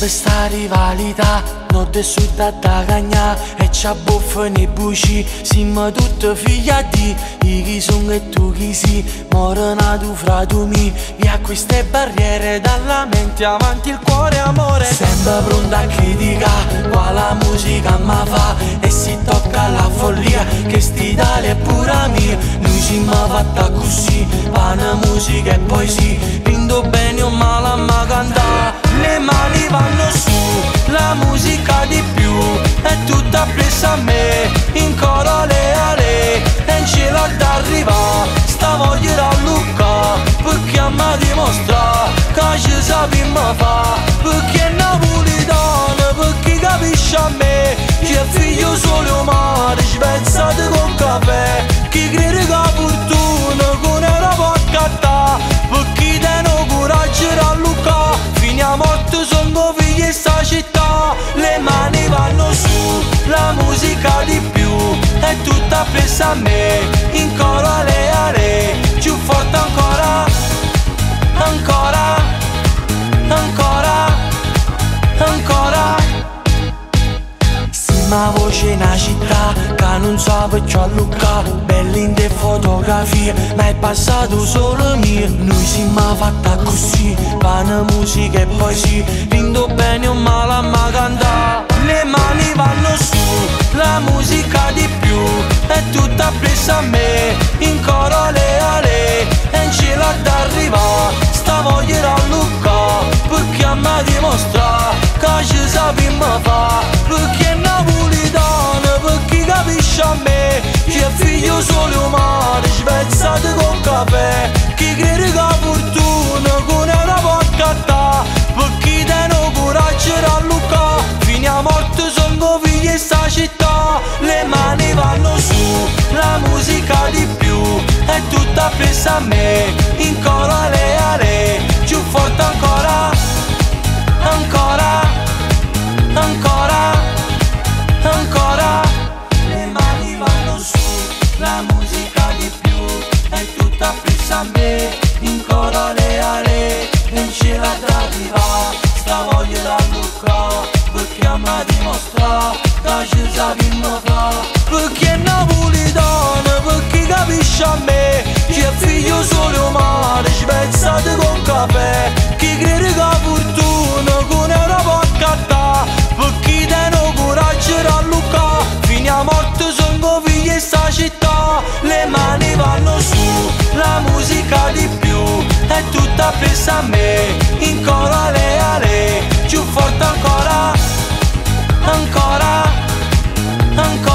sempre sta rivalità, non te sutta da cagna e c'ha buffano i buci. Siamo tutti figli di chi sono e tu chi si, morena tu fra tu mi, via queste barriere dalla mente avanti il cuore amore. Sempre pronta a criticare quale musica ma fa, e si tocca la follia che st'Italia è pura mia. Noi siamo fatta così, pana musica e poesia, vinto bene o male ma canta, le mani vanno su, la musica di più è tutta presa a me, in coro le ale e in cielo ad arrivare, sta voglia da Luca, perché a me dimostra che ci sappiamo fa, perché è napolitano, perché capisce a me, che è figlio solo umano, svezzato con caffè, chi crede che ha fortuna con era può accattare, perché tengo coraggio da Luca, fino a morte sono figli in sta città, le mani vanno su, la musica di più è tutta presa a me, in coro alle aree, più forte ancora, ancora, ancora, ancora. Ma voce in una città che non sa perché a Luca, belle in te fotografie, ma è passato solo mio. Noi siamo fatta così, pana musica e poesia, vinto bene o male ma canta, le mani vanno su, la musica di più è tutta presa a me, in coro le ale e in cielo ad arrivare, sta voglia da Luca, perché a me dimostra che ci sappiamo fa, perché è napolitano, perché capisce a me, che è figlio solo umano, svezzato con caffè, chi crede che ha fortuna con una può accattare, perché tengo coraggio da Luca, fino a morte sono figli in sta città, le mani vanno su, la musica di più è tutta presa a me, in coro alle ale, più forte ancora, ancora, ancora, ancora. Le mani vanno su, la musica di più è tutta presa a me, in coro alle ale e in cielo ad arrivare, sta voglia da Luca, perché a me dimostra che ci sappiamo fa, perché è napolitano, perché capisce a me, che è figlio solo umano, svezzato con caffè, chi crede che ha fortuna con una può accattare, perché tengo coraggio da Luca, fino a morte sono figli in sta città, le mani vanno su, la musica di più è tutta presa a me, in coro alle ale, più forte ancora, ancora, ancora.